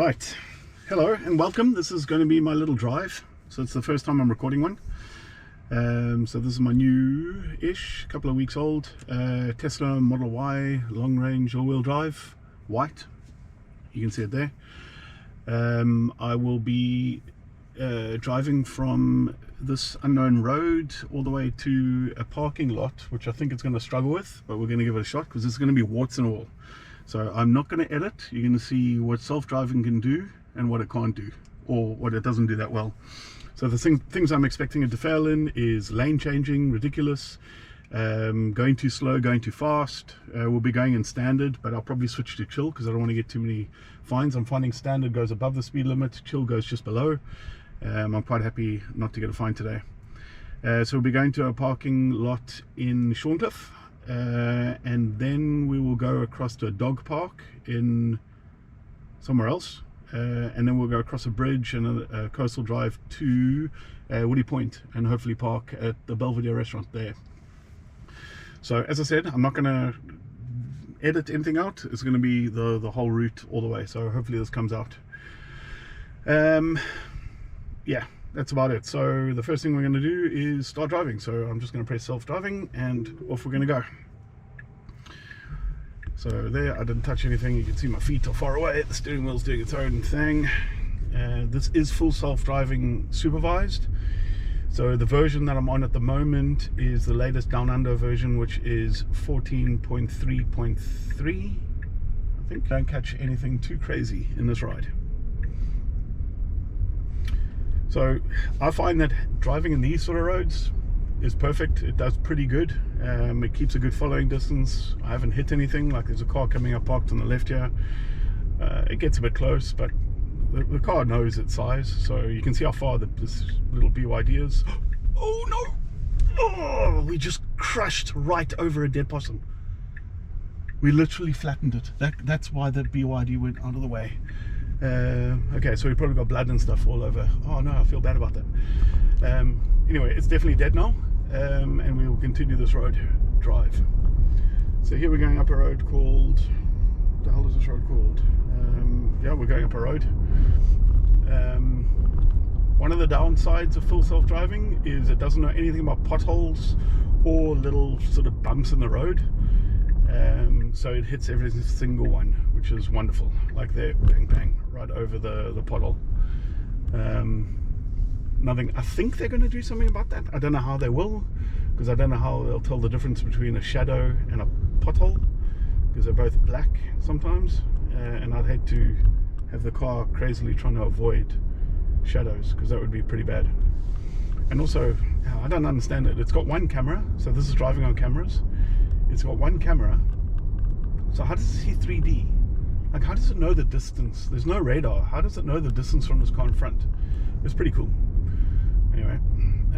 Right, hello and welcome. This is going to be my little drive. So it's the first time I'm recording one. So this is my new-ish, couple of weeks old Tesla Model Y long range all-wheel drive, white. You can see it there. I will be driving from this unknown road all the way to a parking lot, which I think it's going to struggle with, but we're going to give it a shot because it's going to be warts and all. So I'm not going to edit. You're going to see what self-driving can do and what it can't do, or what it doesn't do that well. So the things I'm expecting it to fail in is lane changing, ridiculous, going too slow, going too fast. We'll be going in standard, but I'll probably switch to chill because I don't want to get too many fines. I'm finding standard goes above the speed limit, chill goes just below. I'm quite happy not to get a fine today. So we'll be going to a parking lot in Juniper. And then we will go across to a dog park in somewhere else, and then we'll go across a bridge and a coastal drive to Woody Point and hopefully park at the Belvedere restaurant there. So as I said, I'm not going to edit anything out. It's going to be the whole route all the way, so hopefully this comes out. Yeah, that's about it. So the first thing we're going to do is start driving. So I'm just going to press self-driving and off we're going to go. So there, I didn't touch anything. You can see my feet are far away. The steering wheel's doing its own thing. This is full self-driving supervised. So the version that I'm on at the moment is the latest down under version, which is 14.3.3. I think. Don't catch anything too crazy in this ride. So I find that driving in these sort of roads is perfect. It does pretty good. It keeps a good following distance. I haven't hit anything. Like there's a car coming up parked on the left here. It gets a bit close, but the car knows its size, so you can see how far this little BYD is. Oh no! Oh, we just crashed right over a dead possum. We literally flattened it. That's why the BYD went out of the way. Okay, so we probably got blood and stuff all over. Oh no, I feel bad about that. Anyway, it's definitely dead now, and we will continue this road drive. So here we're going up a road called, what the hell is this road called? Yeah, we're going up a road. One of the downsides of full self-driving is it doesn't know anything about potholes or little sort of bumps in the road. So it hits every single one, which is wonderful. Like there, bang bang, right over the pothole. Nothing. I think they're going to do something about that. I don't know how they will, because I don't know how they'll tell the difference between a shadow and a pothole, because they're both black sometimes, and I'd hate to have the car crazily trying to avoid shadows, because that would be pretty bad. And also, I don't understand it. It's got one camera, so this is driving on cameras. It's got one camera, so how does it see 3D? Like, how does it know the distance? There's no radar. How does it know the distance from this car in front? It's pretty cool. Anyway,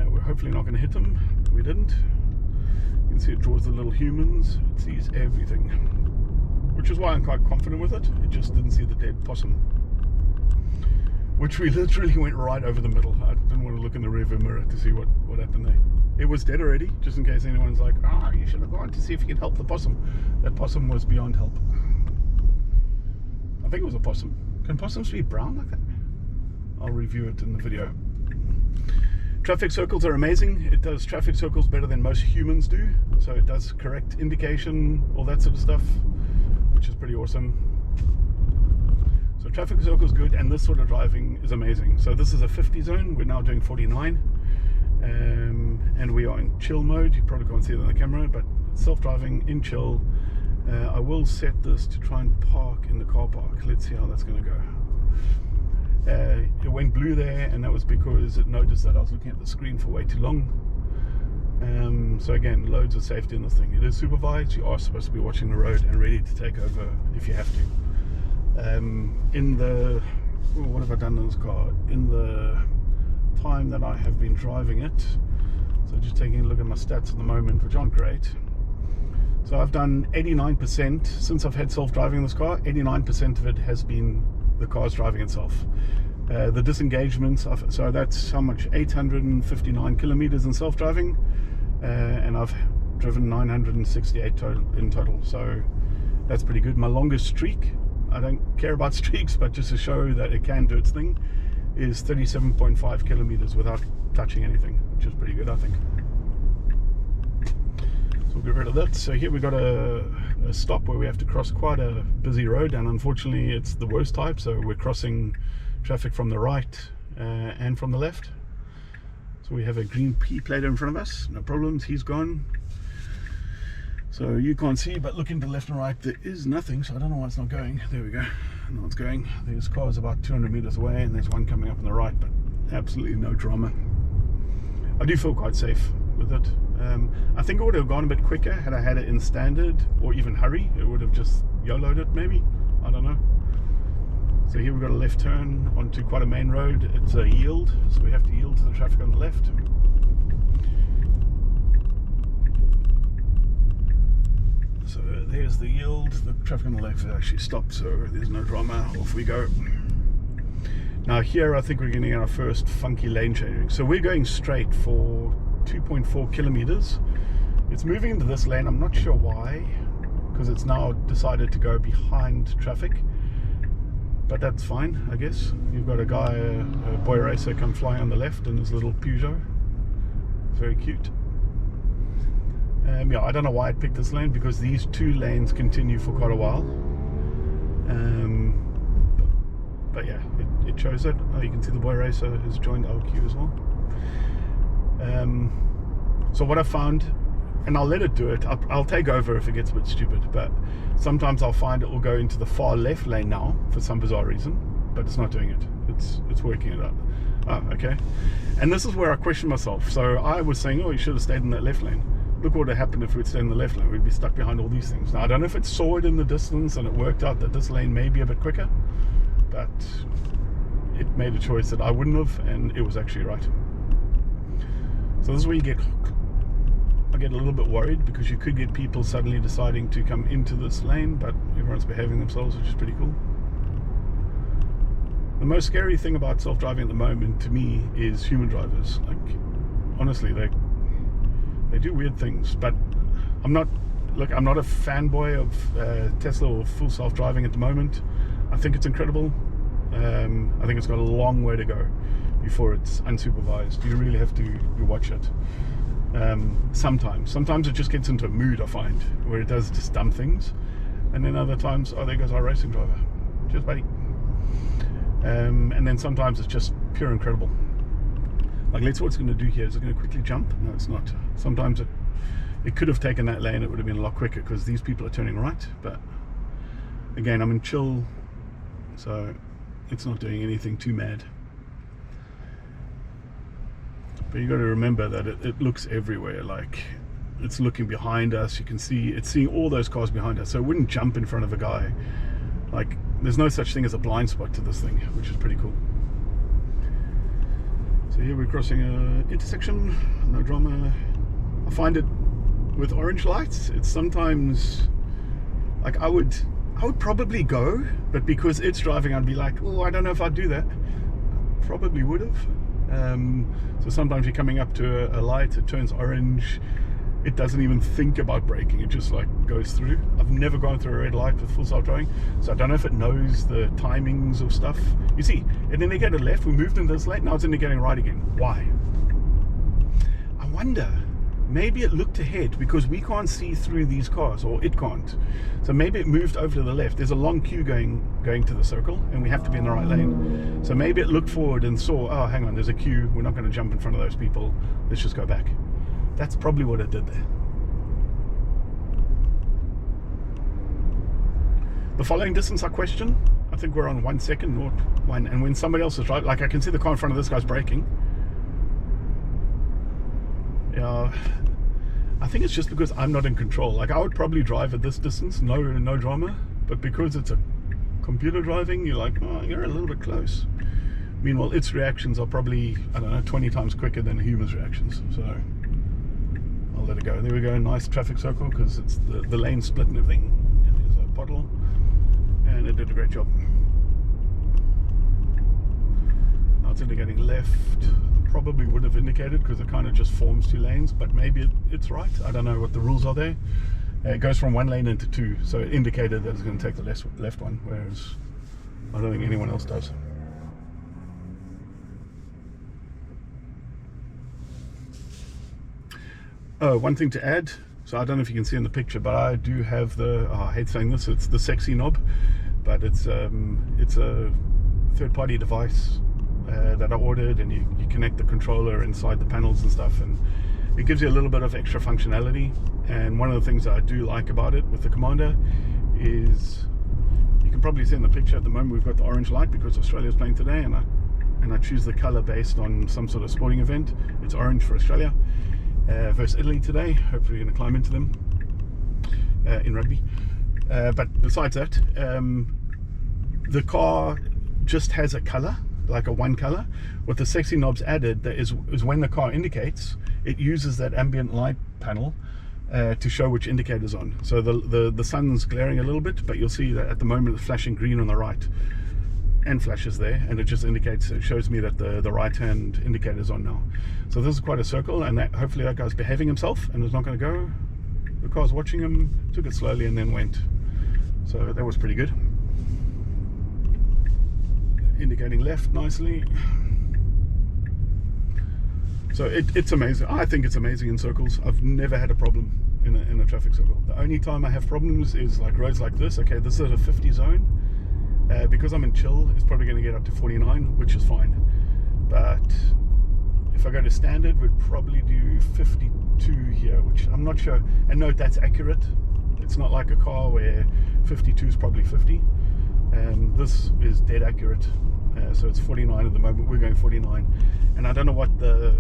we're hopefully not going to hit them. We didn't. You can see it draws the little humans. It sees everything, which is why I'm quite confident with it. It just didn't see the dead possum, which we literally went right over the middle. I didn't want to look in the rearview mirror to see what happened there. It was dead already, just in case anyone's like, you should have gone to see if you could help the possum. That possum was beyond help. I think it was a possum. Can possums be brown like that? I'll review it in the video. Traffic circles are amazing. It does traffic circles better than most humans do. So it does correct indication, all that sort of stuff, which is pretty awesome. So traffic circles good, and this sort of driving is amazing. So this is a 50 zone. We're now doing 49. And we are in chill mode. You probably can't see it on the camera, but self-driving in chill. I will set this to try and park in the car park. Let's see how that's going to go. It went blue there, and that was because it noticed that I was looking at the screen for way too long. So again, loads of safety in this thing. It is supervised. You are supposed to be watching the road and ready to take over if you have to. What have I done in this car? In the time that I have been driving it, so just taking a look at my stats at the moment, which aren't great. So I've done 89% since I've had self-driving in this car. 89% of it has been the car's driving itself. The disengagements, so that's how much, 859 kilometers in self-driving, and I've driven 968 in total, so that's pretty good. My longest streak I don't care about streaks, but just to show that it can do its thing, is 37.5 kilometers without touching anything, which is pretty good, I think. So we'll get rid of that. So here we got a stop where we have to cross quite a busy road, and unfortunately it's the worst type, so we're crossing traffic from the right and from the left. So we have a green P plate in front of us, no problems, he's gone. So you can't see, but looking to the left and right, there is nothing, so I don't know why it's not going. There we go, no, it's going. There's cars about 200 meters away, and there's one coming up on the right, but absolutely no drama. I do feel quite safe with it. I think it would have gone a bit quicker had I had it in standard, or even hurry. It would have just YOLO'd it, maybe, I don't know. So here we've got a left turn onto quite a main road. It's a yield, so we have to yield to the traffic on the left. So there's the yield, the traffic on the left actually stopped, so there's no drama, off we go. Now here I think we're getting our first funky lane changing. So we're going straight for 2.4 kilometers. It's moving into this lane, I'm not sure why, because it's now decided to go behind traffic. But that's fine, I guess. You've got a guy, a boy racer, come flying on the left in his little Peugeot. Very cute. Yeah, I don't know why I picked this lane, because these two lanes continue for quite a while. But yeah, it shows it. Oh, you can see the boy racer has joined our queue as well. So what I found, and I'll let it do it, I'll take over if it gets a bit stupid, but sometimes I'll find it will go into the far left lane now for some bizarre reason, but it's not doing it. It's working it out. Oh, okay. And this is where I question myself. So I was saying, oh, you should have stayed in that left lane. Look what would have happened if we'd stayed in the left lane. We'd be stuck behind all these things. Now, I don't know if it saw it in the distance and it worked out that this lane may be a bit quicker, but it made a choice that I wouldn't have, and it was actually right. So this is where I get a little bit worried, because you could get people suddenly deciding to come into this lane, but everyone's behaving themselves, which is pretty cool. The most scary thing about self-driving at the moment to me is human drivers. Like, honestly, they do weird things, but I'm not a fanboy of Tesla or full self-driving at the moment. I think it's incredible. I think it's got a long way to go before it's unsupervised. You really have to watch it. Sometimes it just gets into a mood, I find, where it does just dumb things, and then other times, oh, there goes our racing driver, cheers buddy. And then sometimes it's just pure incredible. Like, let's see what it's going to do here. Is it going to quickly jump? No, it's not. Sometimes it could have taken that lane. It would have been a lot quicker, because these people are turning right. But again, I'm in chill, so it's not doing anything too mad. But you got to remember that it looks everywhere. Like, it's looking behind us. You can see it's seeing all those cars behind us, so it wouldn't jump in front of a guy. Like, there's no such thing as a blind spot to this thing, which is pretty cool. So here we're crossing an intersection, no drama. I find it with orange lights, it's sometimes like I would probably go, but because it's driving, I'd be like, oh, I don't know if I'd do that. Probably would have. So sometimes you're coming up to a light, it turns orange, it doesn't even think about braking, it just like goes through. I've never gone through a red light with full self-driving, so I don't know if it knows the timings of stuff. You see, it indicated left, we moved into this lane, now it's indicating right again. Why? I wonder, maybe it looked ahead because we can't see through these cars, or it can't. So maybe it moved over to the left. There's a long queue going to the circle, and we have to be in the right lane. So maybe it looked forward and saw, oh, hang on, there's a queue, we're not going to jump in front of those people, let's just go back. That's probably what it did there. The following distance I question, I think we're on 1 second, 0.1, and when somebody else is driving, like I can see the car in front of this guy's braking. Yeah, I think it's just because I'm not in control. Like, I would probably drive at this distance, no drama, but because it's a computer driving, you're like, oh, you're a little bit close. Meanwhile, its reactions are probably, I don't know, 20 times quicker than a human's reactions, so I'll let it go. There we go, nice traffic circle, because it's the lane split and everything, and there's a puddle, and it did a great job. Now it's indicating left. Probably would have indicated, because it kind of just forms two lanes, but maybe it's right. I don't know what the rules are there. It goes from one lane into two, so it indicated that it's going to take the left one, whereas I don't think anyone else does. Oh, one thing to add, so I don't know if you can see in the picture, but I do have the, I hate saying this, it's the sexy knob, but it's a third-party device that I ordered, and you connect the controller inside the panels and stuff, and it gives you a little bit of extra functionality. And one of the things that I do like about it with the Commander is, you can probably see in the picture at the moment we've got the orange light because Australia's playing today, and I choose the color based on some sort of sporting event. It's orange for Australia versus Italy today. Hopefully we're going to climb into them in rugby. But besides that, the car just has a color, like a one color. What the sexy knobs added is when the car indicates, it uses that ambient light panel to show which indicator's on. So the sun's glaring a little bit, but you'll see that at the moment it's flashing green on the right and flashes there, and it just indicates, it shows me that the right hand indicator's on now. So this is quite a circle, and that, hopefully that guy's behaving himself and is not going to go. The car's watching him, took it slowly and then went. So that was pretty good. Indicating left nicely. So it's amazing. I think it's amazing in circles. I've never had a problem in a traffic circle. The only time I have problems is like roads like this. Okay, this is a 50 zone. Because I'm in chill, it's probably going to get up to 49, which is fine. But if I go to standard, we'd probably do 52 here, which I'm not sure. And note, that's accurate. It's not like a car where 52 is probably 50. This is dead accurate. So it's 49 at the moment. We're going 49, and I don't know what the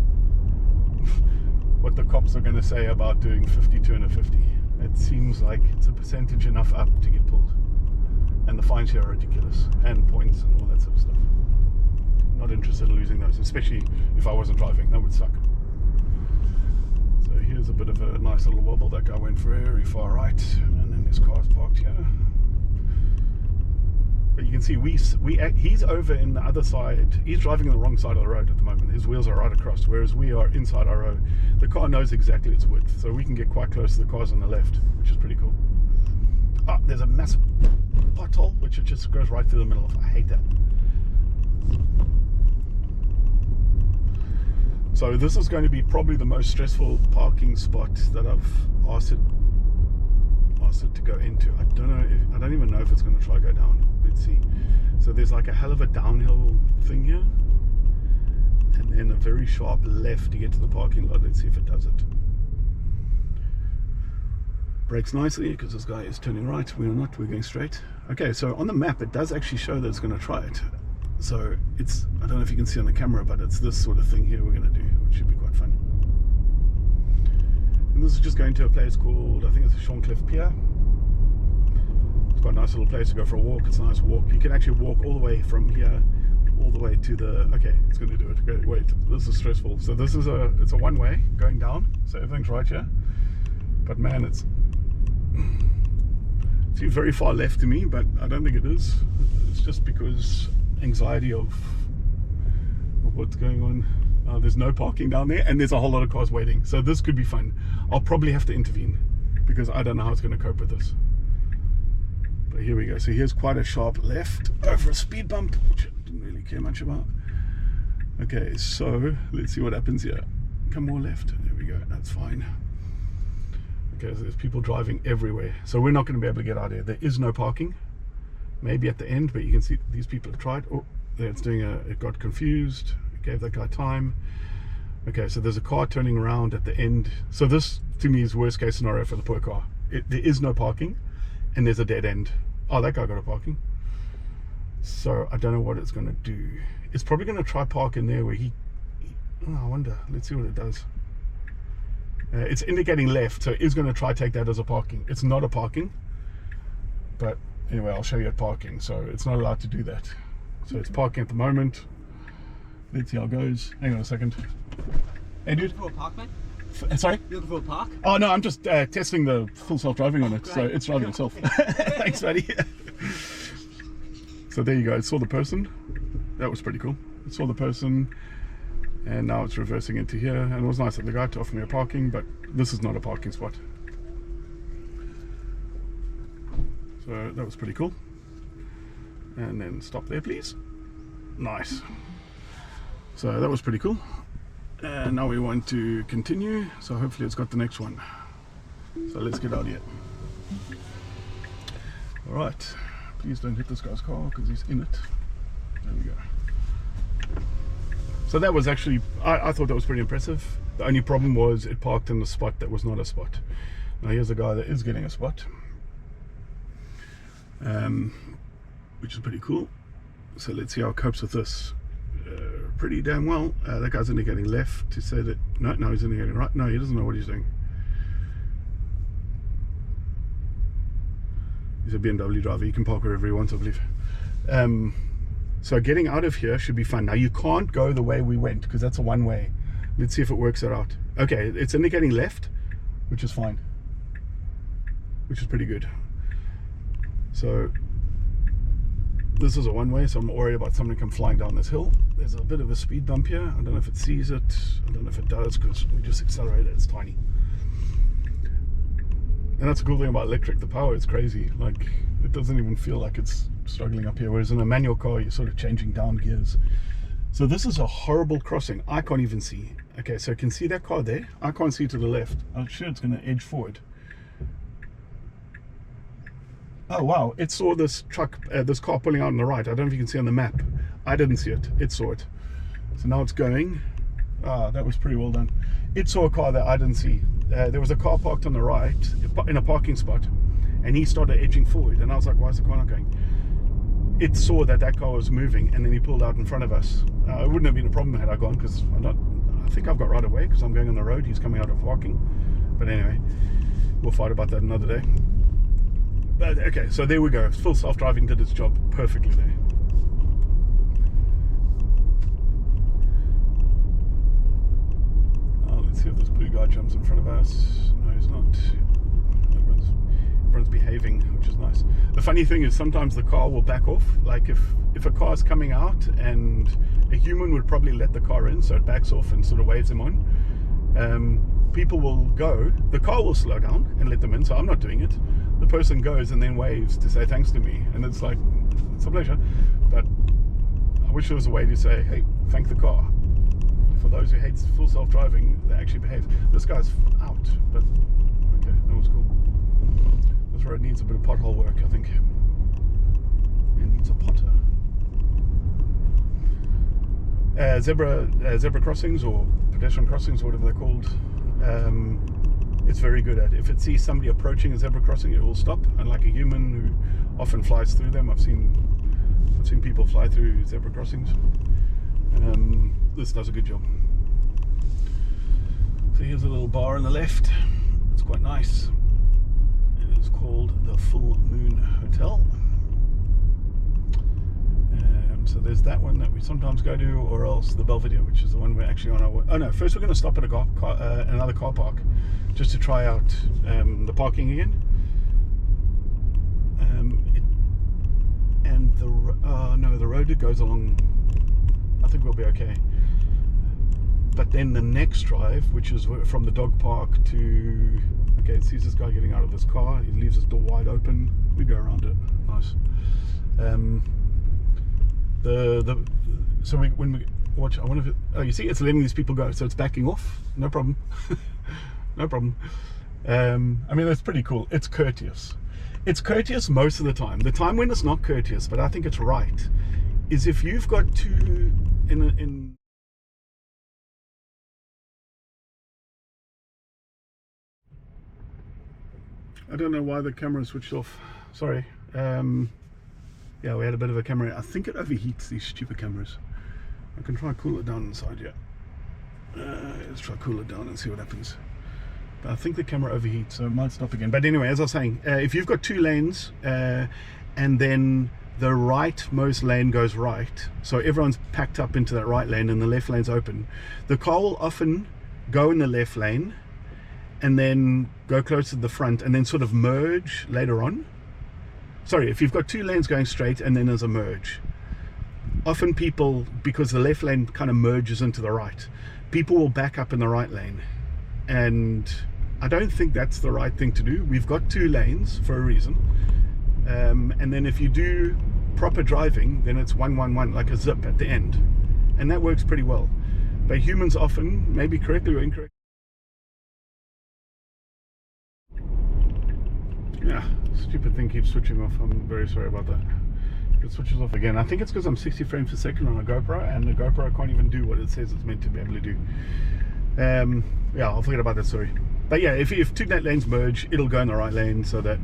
cops are going to say about doing 52 and a 50. It seems like it's a percentage enough up to get pulled, and the fines here are ridiculous, and points and all that sort of stuff. Not interested in losing those, especially if I wasn't driving. That would suck. So here's a bit of a nice little wobble. That guy went very far right, and then this car's parked here. But you can see he's over in the other side. He's driving on the wrong side of the road at the moment. His wheels are right across, whereas we are inside our road. The car knows exactly its width, so we can get quite close to the cars on the left, which is pretty cool. Ah, there's a massive pothole, which it just goes right through the middle of. I hate that. So this is going to be probably the most stressful parking spot that I've asked it to go into. I don't even know if it's going to try go down. Let's see. So there's like a hell of a downhill thing here, and then a very sharp left to get to the parking lot. Let's see if it does it. Brakes nicely because this guy is turning right. We're not, we're going straight. Okay, so on the map it does actually show that it's going to try it. So it's, I don't know if you can see on the camera, but it's this sort of thing here we're going to do, which should be quite fun. And this is just going to a place called, I think it's the Shorncliffe Pier. It's quite a nice little place to go for a walk. It's a nice walk. You can actually walk all the way from here, all the way to the, okay, it's going to do it. Okay, wait, this is stressful. So this is it's a one way going down. So everything's right here. But man, it seems very far left to me, but I don't think it is. It's just because anxiety of what's going on. There's no parking down there, and there's a whole lot of cars waiting. So this could be fun. I'll probably have to intervene because I don't know how it's going to cope with this. But here we go. So here's quite a sharp left over a speed bump, which I didn't really care much about. Okay, so let's see what happens here. Come more left. There we go. That's fine. Okay, so there's people driving everywhere. So we're not going to be able to get out here. There is no parking. Maybe at the end, but you can see these people have tried. Oh, there it's doing it got confused. Gave that guy time. Okay, so there's a car turning around at the end. So this to me is worst case scenario for the poor car. There is no parking and there's a dead end. Oh, that guy got a parking. So I don't know what it's going to do. It's probably going to try park in there where oh, I wonder. Let's see what it does. It's indicating left, so it is going to try take that as a parking. It's not a parking, but anyway, I'll show you at parking. So it's not allowed to do that. So it's parking at the moment. Let's see how it goes. Hang on a second. Hey, dude. You looking for a park, mate? Sorry? You looking for a park? Oh, no, I'm just testing the full self-driving on it. Great. So it's driving itself. Thanks, buddy. So there you go. It saw the person. That was pretty cool. It saw the person, and now it's reversing into here. And it was nice of the guy to offer me a parking, but this is not a parking spot. So that was pretty cool. And then stop there, please. Nice. So that was pretty cool. And now we want to continue. So hopefully it's got the next one. So let's get out here. All right. Please don't hit this guy's car because he's in it. There we go. So that was actually, I thought that was pretty impressive. The only problem was it parked in the spot that was not a spot. Now here's a guy that is getting a spot, which is pretty cool. So let's see how it copes with this. Pretty damn well. That guy's indicating left to say that, no, he's indicating right. No, he doesn't know what he's doing. He's a BMW driver. He can park wherever he wants, I believe. So getting out of here should be fun. Now you can't go the way we went because that's a one way. Let's see if it works it out. Okay, it's indicating left, which is fine, which is pretty good. So this is a one way, so I'm not worried about somebody come flying down this hill. There's a bit of a speed bump here. I don't know if it sees it. I don't know if it does because we just accelerated. It's tiny. And that's the cool thing about electric. The power is crazy. Like, it doesn't even feel like it's struggling up here. Whereas in a manual car, you're sort of changing down gears. So this is a horrible crossing. I can't even see. Okay, so I can see that car there. I can't see to the left. I'm sure it's going to edge forward. Oh wow, it saw this truck, this car pulling out on the right. I don't know if you can see on the map. I didn't see it. It saw it. So now it's going. Ah, that was pretty well done. It saw a car that I didn't see. There was a car parked on the right in a parking spot, and he started edging forward. And I was like, why is the car not going? It saw that that car was moving, and then he pulled out in front of us. It wouldn't have been a problem had I gone, because I think I've got right away because I'm going on the road. He's coming out of parking. But anyway, we'll fight about that another day. But okay, so there we go. Full self-driving did its job perfectly there. Oh, let's see if this blue guy jumps in front of us. No, he's not. Everyone's behaving, which is nice. The funny thing is sometimes the car will back off. Like if a car is coming out, and a human would probably let the car in, so it backs off and sort of waves them on. People will go, the car will slow down and let them in, so I'm not doing it. The person goes and then waves to say thanks to me, and it's like, it's a pleasure. But I wish there was a way to say, hey, thank the car. For those who hate full self-driving, they actually behave. This guy's out, but okay, that was cool. This road needs a bit of pothole work, I think. It needs a potter. Zebra crossings, or pedestrian crossings, or whatever they're called. It's very good at. If it sees somebody approaching a zebra crossing, it will stop. Unlike a human who often flies through them. I've seen people fly through zebra crossings. This does a good job. So here's a little bar on the left. It's quite nice. It is called the Full Moon Hotel. So there's that one that we sometimes go to, or else the Belvedere, which is the one we're actually on our way. Oh no, first we're going to stop at another car park just to try out the parking again. The road it goes along, I think we'll be okay. But then the next drive, which is from the dog park to, okay, it sees this guy getting out of this car, he leaves his door wide open, we go around it, nice. So when we watch, I wonder if you see, it's letting these people go, so it's backing off. No problem. No problem. I mean, that's pretty cool. It's courteous. It's courteous most of the time. The time when it's not courteous, but I think it's right, is if you've got two in. I don't know why the camera switched off. Sorry. Yeah, we had a bit of a camera. I think it overheats, these stupid cameras. I can try and cool it down inside, yeah. Let's try cool it down and see what happens. But I think the camera overheats, so it might stop again. But anyway, as I was saying, if you've got two lanes and then the rightmost lane goes right, so everyone's packed up into that right lane and the left lane's open, the car will often go in the left lane and then go close to the front and then sort of merge later on. Sorry, if you've got two lanes going straight and then there's a merge, often people, because the left lane kind of merges into the right, people will back up in the right lane. And I don't think that's the right thing to do. We've got two lanes for a reason. and then if you do proper driving, then it's 111, like a zip at the end, and that works pretty well. But humans often, maybe correctly or incorrectly, yeah, stupid thing keeps switching off. I'm very sorry about that. It switches off again. I think it's because I'm 60 frames per second on a GoPro, and the GoPro can't even do what it says it's meant to be able to do. Yeah, I'll forget about that, sorry. But yeah, if two net lanes merge, it'll go in the right lane, so that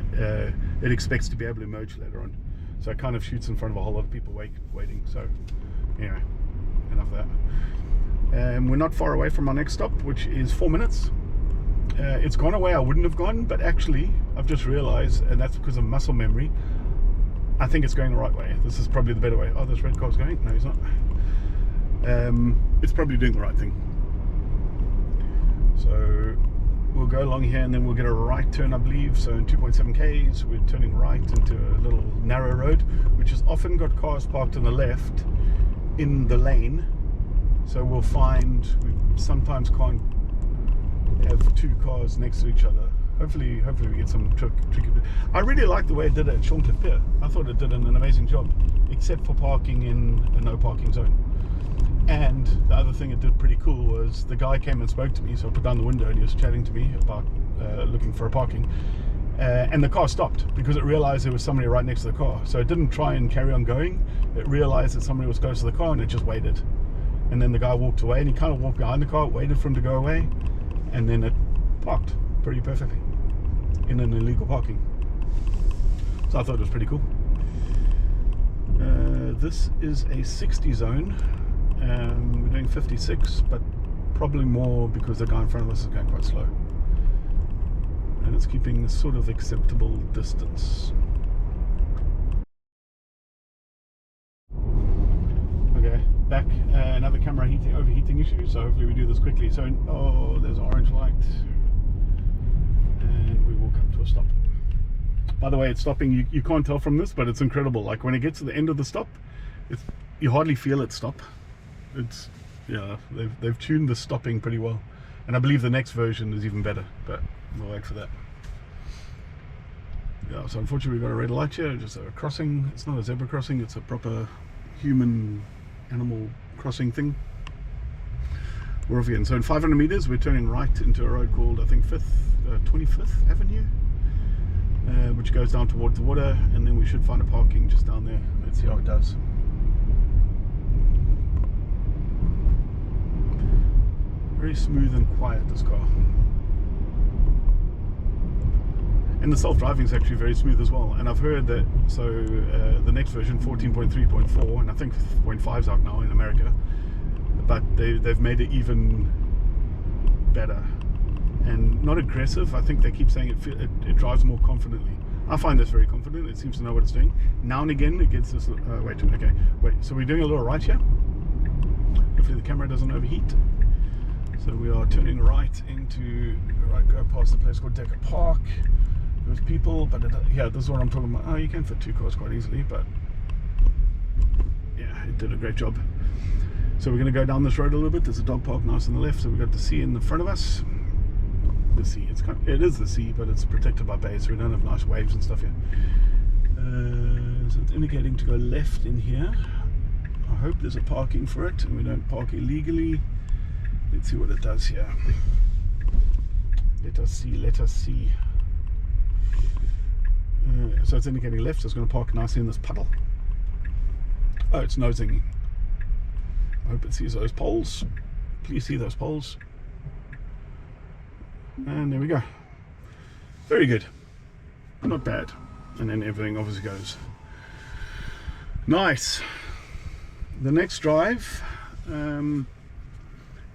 it expects to be able to merge later on. So it kind of shoots in front of a whole lot of people waiting. So anyway, enough of that. We're not far away from our next stop, which is 4 minutes. It's gone away I wouldn't have gone, but actually I've just realized, and that's because of muscle memory, I think it's going the right way. This is probably the better way. Oh, this red car's going? No, he's not. It's probably doing the right thing. So we'll go along here and then we'll get a right turn, I believe. So in 2.7 Ks, we're turning right into a little narrow road, which has often got cars parked on the left in the lane. So we'll find we sometimes can't have two cars next to each other. Hopefully we get some tricky. I really like the way it did it at Shorncliffe Pier. I thought it did an amazing job, except for parking in a no parking zone. And the other thing it did pretty cool was the guy came and spoke to me, so I put down the window and he was chatting to me about looking for a parking. And the car stopped because it realized there was somebody right next to the car. So it didn't try and carry on going. It realized that somebody was close to the car and it just waited. And then the guy walked away and he kind of walked behind the car, waited for him to go away, and then it parked pretty perfectly in an illegal parking. So I thought it was pretty cool. This is a 60 zone. We're doing 56, but probably more because the guy in front of us is going quite slow. And it's keeping a sort of acceptable distance. Okay, back. Another camera overheating issue, so hopefully we do this quickly. So, oh, there's an orange light. And we will come to a stop. By the way, it's stopping. You can't tell from this, but it's incredible. Like when it gets to the end of the stop, you hardly feel it stop. It's, yeah, they've tuned the stopping pretty well. And I believe the next version is even better, but we'll wait for that. Yeah, so unfortunately we've got a red light here, just a crossing. It's not a zebra crossing, it's a proper human animal crossing thing. We're off again. So in 500 meters we're turning right into a road called, I think, 25th Avenue, which goes down towards the water, and then we should find a parking just down there. Let's see how it does. Very smooth and quiet, this car. And the self-driving is actually very smooth as well. And I've heard that, so the next version, 14.3.4, and I think 0.5's out now in America, but they've made it even better. And not aggressive. I think they keep saying it drives more confidently. I find this very confident. It seems to know what it's doing. Now and again it gets this, wait, so we're doing a little right here. Hopefully the camera doesn't overheat. So we are turning right into, go past the place called Decker Park. There's people, but yeah, this is what I'm talking about. Oh, you can fit two cars quite easily, but yeah, it did a great job. So we're going to go down this road a little bit. There's a dog park nice on the left, so we've got the sea in the front of us. The sea, it is the sea, but it's protected by bays, so we don't have nice waves and stuff here. So it's indicating to go left in here. I hope there's a parking for it and we don't park illegally. Let's see what it does here. Let us see. So it's indicating left, so it's going to park nicely in this puddle. Oh, it's nosing. I hope it sees those poles. Please see those poles. And there we go. Very good. Not bad. And then everything obviously goes. Nice. The next drive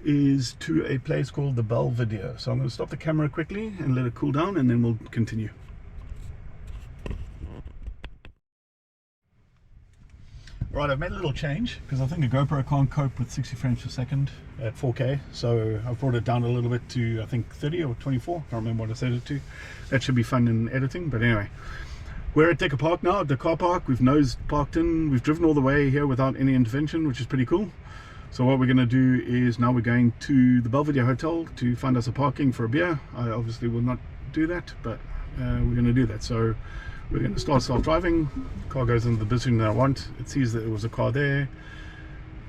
is to a place called the Belvedere. So I'm going to stop the camera quickly and let it cool down, and then we'll continue. Right, I've made a little change because I think a GoPro can't cope with 60 frames per second at 4K. So I've brought it down a little bit to, I think, 30 or 24. Can't remember what I set it to. That should be fun in editing. But anyway, we're at Decker Park now, the car park. We've nose parked in. We've driven all the way here without any intervention, which is pretty cool. So what we're going to do is now we're going to the Belvedere Hotel to find us a parking for a beer. I obviously will not do that, but we're going to do that. So We're going to start self-driving. Car goes into the position that I want. It sees that there was a car there.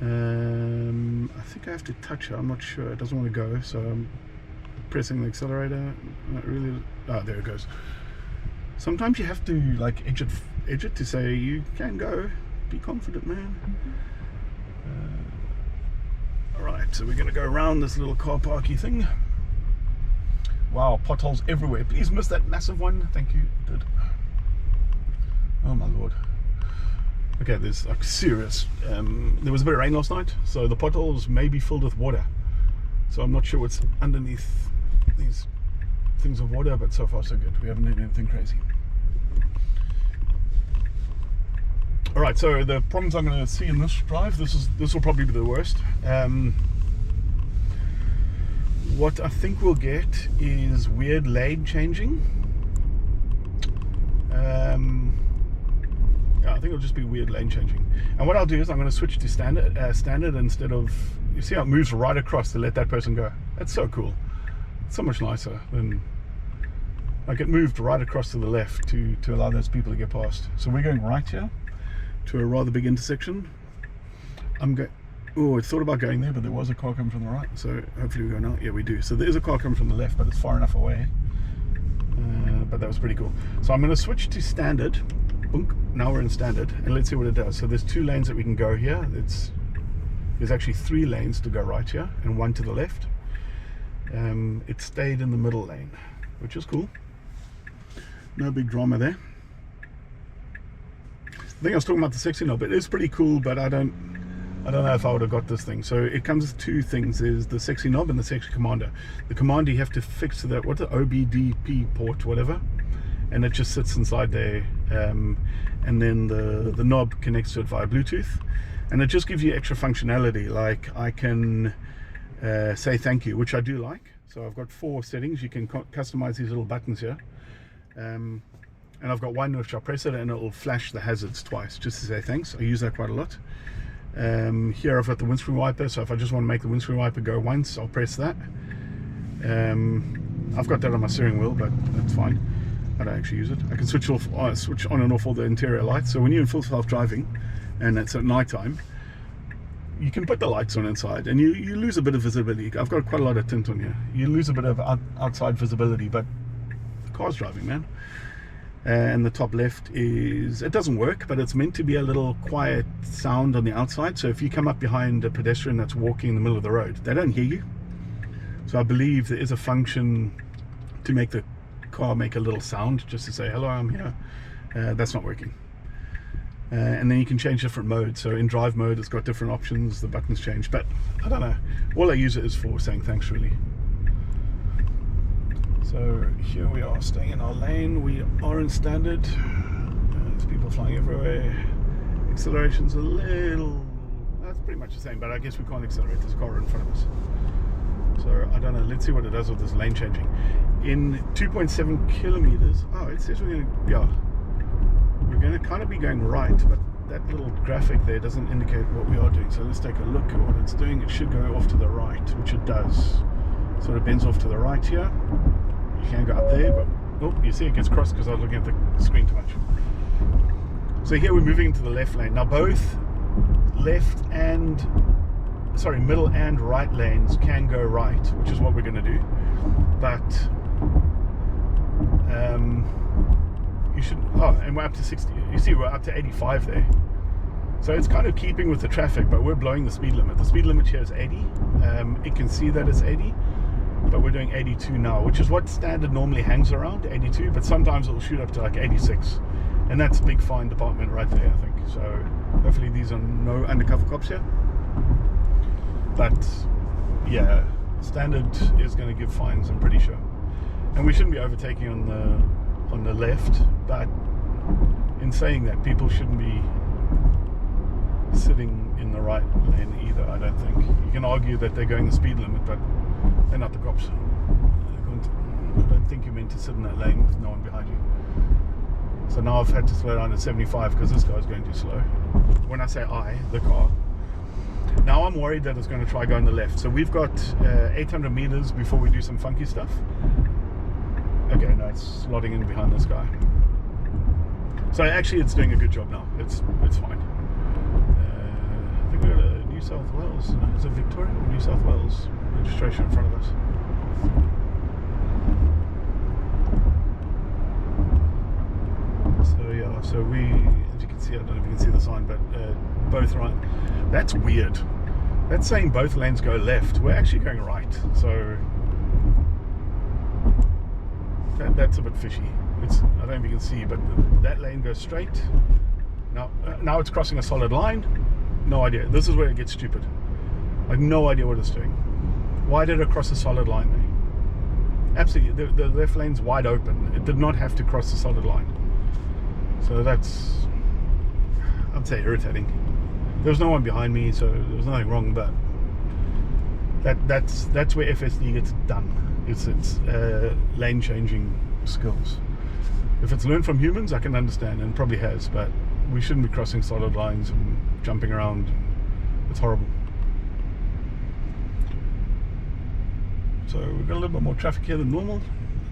I think I have to touch it. I'm not sure. It doesn't want to go, so I'm pressing the accelerator. Not really. Ah, there it goes. Sometimes you have to like edge it to say you can go. Be confident, man. Alright, so we're going to go around this little car parky thing. Wow, potholes everywhere. Please miss that massive one. Thank you. Did. Oh my lord. Okay, there's like serious. There was a bit of rain last night, so the potholes may be filled with water. So I'm not sure what's underneath these things of water, but so far so good. We haven't done anything crazy. Alright, so the problems I'm going to see in this drive, this will probably be the worst. What I think we'll get is weird lane changing. Yeah, I think it'll just be weird lane changing. And what I'll do is I'm going to switch to standard instead of, you see how it moves right across to let that person go. That's so cool. It's so much nicer than, like, it moved right across to the left to allow those people to get past. So we're going right here to a rather big intersection. I thought about going there, but there was a car coming from the right, so hopefully we go now. Yeah, we do. So there is a car coming from the left, but it's far enough away. But that was pretty cool. So I'm going to switch to standard. Boonk. Now we're in standard, and let's see what it does. So there's 2 lanes that we can go here. There's actually 3 lanes to go right here, and 1 to the left. It stayed in the middle lane, which is cool. No big drama there. I think I was talking about the sexy knob. It is pretty cool, but I don't know if I would have got this thing. So it comes with 2 things. There's the sexy knob and the sexy commander. The commander you have to fix to that, what's the OBDP port, whatever, and it just sits inside there. And then the knob connects to it via Bluetooth, and it just gives you extra functionality. Like I can say thank you, which I do like. So I've got 4 settings. You can customize these little buttons here. And I've got one which I press it and it will flash the hazards twice just to say thanks. I use that quite a lot. Here I've got the windscreen wiper, so if I just want to make the windscreen wiper go once, I'll press that. I've got that on my steering wheel, but that's fine. I don't actually use it. I can switch on and off all the interior lights. So when you're in full self-driving and it's at night time, you can put the lights on inside and you lose a bit of visibility. I've got quite a lot of tint on here. You lose a bit of outside visibility, but the car's driving, man. And the top left it doesn't work, but it's meant to be a little quiet sound on the outside. So if you come up behind a pedestrian that's walking in the middle of the road, they don't hear you. So I believe there is a function to make the car make a little sound, just to say, hello, I'm here. That's not working. And then you can change different modes. So in drive mode, it's got different options, the buttons change, but I don't know. All I use it is for saying thanks, really. So here we are, staying in our lane. We are in standard. There's people flying everywhere. Acceleration's a little, that's pretty much the same, but I guess we can't accelerate. There's a car in front of us. So I don't know, let's see what it does with this lane changing. In 2.7 kilometers, oh, it says we're gonna kind of be going right, but that little graphic there doesn't indicate what we are doing. So let's take a look at what it's doing. It should go off to the right, which it does. Sort of bends off to the right here. You can go up there, but oh, you see it gets crossed because I was looking at the screen too much. So here we're moving into the left lane. Now both middle and right lanes can go right, which is what we're going to do. But you should, and we're up to 60. You see we're up to 85 there. So it's kind of keeping with the traffic, but we're blowing the speed limit. The speed limit here is 80. It can see that it's 80. But we're doing 82 now, which is what standard normally hangs around, 82, but sometimes it'll shoot up to like 86. And that's a big fine department right there, I think. So hopefully these are no undercover cops here. But yeah, standard is going to give fines, I'm pretty sure. And we shouldn't be overtaking on the left, but in saying that, people shouldn't be sitting in the right lane either, I don't think. You can argue that they're going the speed limit, but they're not the cops. I don't think you're meant to sit in that lane with no one behind you. So now I've had to slow down to 75 because this guy's going too slow. When I say the car. Now I'm worried that it's going to try going the left. So we've got 800 meters before we do some funky stuff. Okay, no, it's slotting in behind this guy. So actually it's doing a good job now. It's fine. I think we've got a New South Wales, no, is it Victoria or New South Wales registration in front of us? So yeah, so we, as you can see, I don't know if you can see the sign, but both right. That's weird. That's saying both lanes go left. We're actually going right. So that's a bit fishy. I don't know if you can see, but that lane goes straight. Now it's crossing a solid line. No idea. This is where it gets stupid. I have no idea what it's doing. Why did it cross a solid line there? Absolutely, the left lane's wide open. It did not have to cross the solid line. So that's, I'd say, irritating. There was no one behind me, so there was nothing wrong. But that's where FSD gets done. It's lane changing skills. If it's learned from humans, I can understand, and probably has, but we shouldn't be crossing solid lines and jumping around. It's horrible. So we've got a little bit more traffic here than normal.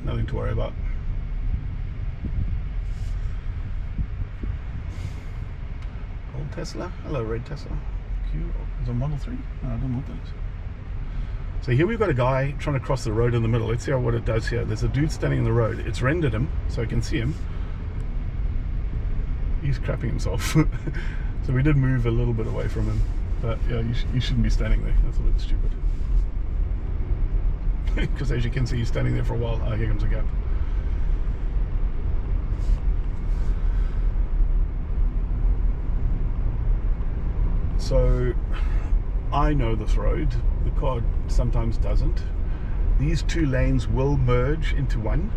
Nothing to worry about. Old Tesla. Hello, red Tesla. Q. Is it Model 3? No, I don't know what that is. So here we've got a guy trying to cross the road in the middle. Let's see what it does here. There's a dude standing in the road. It's rendered him, so I can see him. He's crapping himself. So we did move a little bit away from him. But yeah, you shouldn't be standing there. That's a bit stupid. Because as you can see, he's standing there for a while. Here comes a gap. So I know this road. The car sometimes doesn't. These two lanes will merge into one.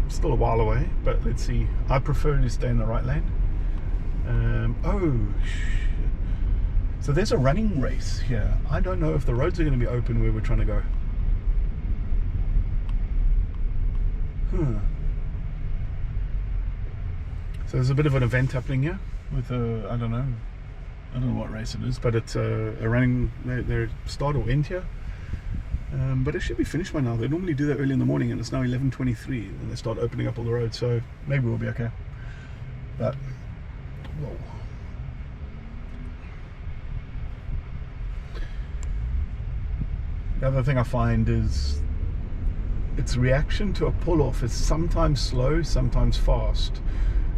Still a while away, but let's see. I prefer to stay in the right lane. Oh shit. So there's a running race here. I don't know if the roads are going to be open where we're trying to go. So there's a bit of an event happening here with I don't know what race it is, but it's a running, their start or end here. But it should be finished by now. They normally do that early in the morning, and it's now 11:23, and they start opening up all the roads, so maybe we'll be okay. But whoa. The other thing I find is its reaction to a pull-off is sometimes slow, sometimes fast.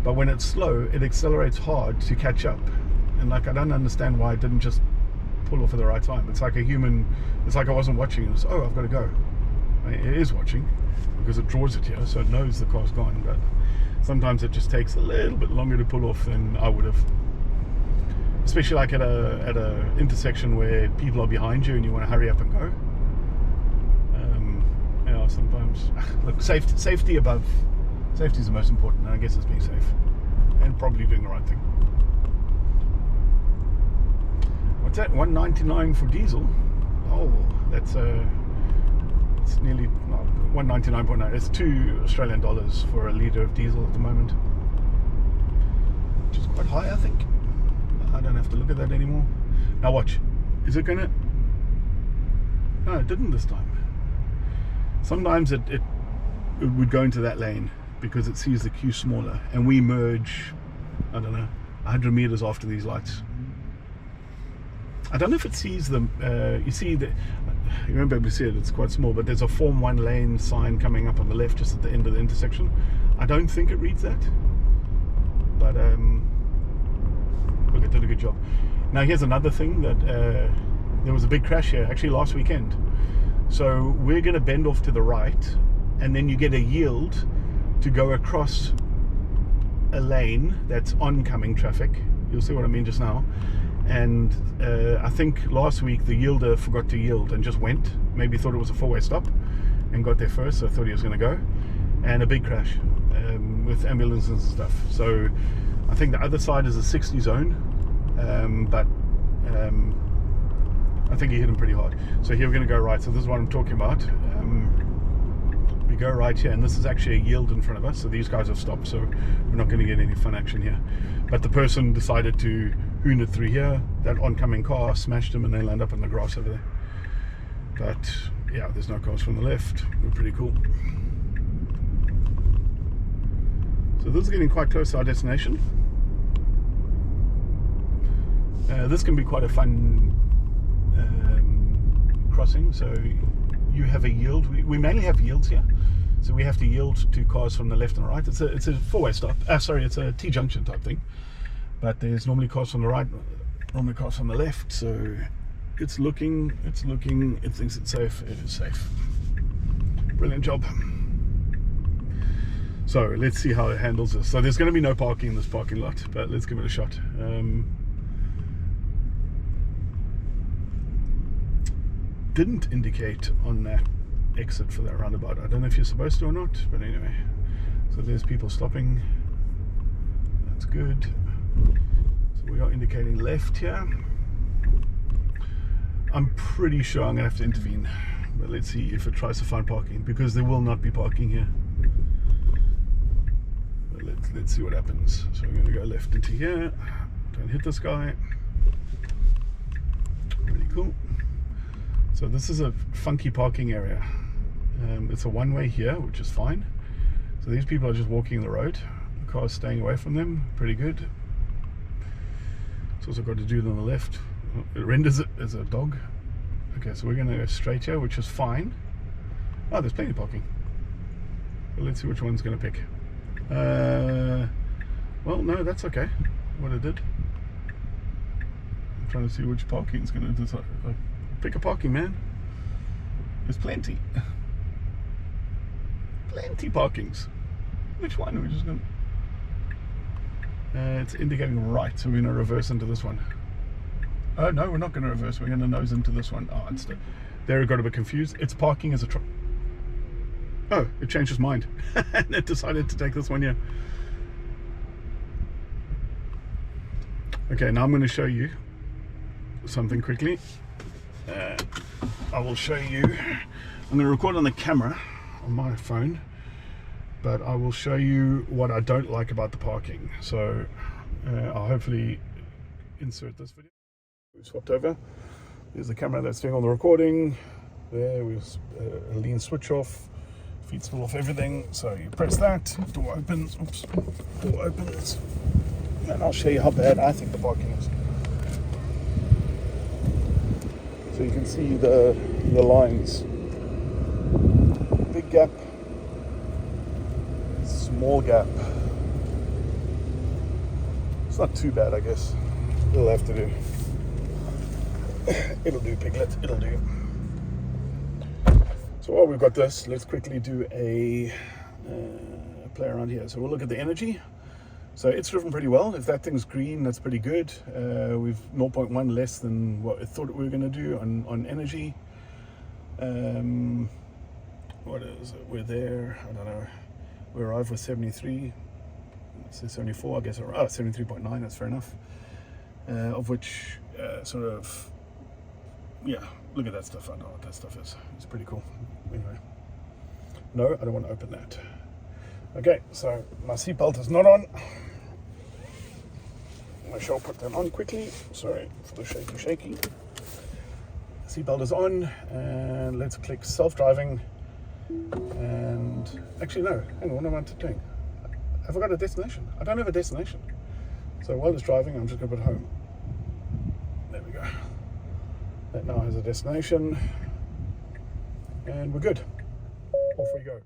But when it's slow, it accelerates hard to catch up. And like, I don't understand why it didn't just pull off at the right time. It's like a human, it's like I wasn't watching and it's, oh, I've got to go. I mean, it is watching because it draws it here, so it knows the car's gone, but sometimes it just takes a little bit longer to pull off than I would have. Especially like at a intersection where people are behind you and you want to hurry up and go. You know, sometimes, look, safety above, safety is the most important, and I guess it's being safe and probably doing the right thing. What's that? $1.99 for diesel? Oh, that's it's nearly 199.9. It's $2 for a litre of diesel at the moment, which is quite high, I think. I don't have to look at that anymore. Now watch. Is it gonna? No, it didn't this time. Sometimes it would go into that lane because it sees the queue smaller, and we merge, I don't know, 100 meters after these lights. I don't know if it sees them. You see that, you won't be able to see it, it's quite small, but there's a Form 1 lane sign coming up on the left just at the end of the intersection. I don't think it reads that, but look, it did a good job. Now here's another thing, that there was a big crash here actually last weekend. So we're going to bend off to the right, and then you get a yield to go across a lane that's oncoming traffic. You'll see what I mean just now. And I think last week the yielder forgot to yield and just went. Maybe thought it was a four-way stop and got there first, so thought he was going to go. And a big crash with ambulances and stuff. So I think the other side is a 60 zone, but I think he hit him pretty hard. So here we're going to go right. So this is what I'm talking about. We go right here, and this is actually a yield in front of us. So these guys have stopped, so we're not going to get any fun action here. But the person decided to hoon it through here. That oncoming car smashed him, and they land up in the grass over there. But yeah, there's no cars from the left. We're pretty cool. So this is getting quite close to our destination. This can be quite a fun crossing. So you have a yield. We mainly have yields here. So we have to yield to cars from the left and the right. It's a four-way stop. Sorry, it's a T-junction type thing. But there's normally cars from the right, normally cars from the left. So it's looking, it thinks it's safe. It is safe. Brilliant job. So let's see how it handles this. So there's going to be no parking in this parking lot, but let's give it a shot. Didn't indicate on that exit for that roundabout. I don't know if you're supposed to or not, but anyway. So there's people stopping. That's good. So we are indicating left here. I'm pretty sure I'm gonna have to intervene, but let's see if it tries to find parking, because there will not be parking here. But let's see what happens. So we're gonna go left into here. Don't hit this guy. Really cool. So this is a funky parking area. It's a one-way here, which is fine. So these people are just walking the road. The car's staying away from them. Pretty good. It's also got to do it on the left. It renders it as a dog. Okay, so we're going to go straight here, which is fine. Oh, there's plenty of parking. But let's see which one's going to pick. Well, no, that's okay. What it did. I'm trying to see which parking's going to decide. Pick a parking, man. There's plenty. Plenty parkings. Which one are we just going to... it's indicating right, so we're going to reverse into this one. Oh, no, we're not going to reverse. We're going to nose into this one. Oh, there it got a bit confused. It's parking as a truck. Oh, it changed its mind. And it decided to take this one here. Okay, now I'm going to show you something quickly. I will show you. I'm going to record on the camera on my phone, but I will show you what I don't like about the parking. So I'll hopefully insert this video. We swapped over. There's the camera that's doing all the recording. There we a lean switch off. Feet still off everything. So you press that, door opens. Oops, door opens, and I'll show you how bad I think the parking is. So you can see the lines. Big gap, small gap. It's not too bad, I guess. It'll have to do. It'll do, Piglet, it'll do. So while we've got this, let's quickly do a play around here. So we'll look at the energy. So it's driven pretty well. If that thing's green, that's pretty good. We've 0.1 less than what I thought we were going to do on energy. What is it? We're there. I don't know. We arrived with 73. So 74, I guess. Oh, 73.9. That's fair enough. Of which sort of, yeah. Look at that stuff. I know what that stuff is. It's pretty cool. Anyway. No, I don't want to open that. Okay, so my seatbelt is not on. I shall put that on quickly. Sorry for the shaky. Seatbelt is on, and let's click self-driving. And actually, no, hang on, what am I doing? Have I got a destination? I don't have a destination. So while it's driving, I'm just going to put home. There we go. That now has a destination, and we're good. Off we go.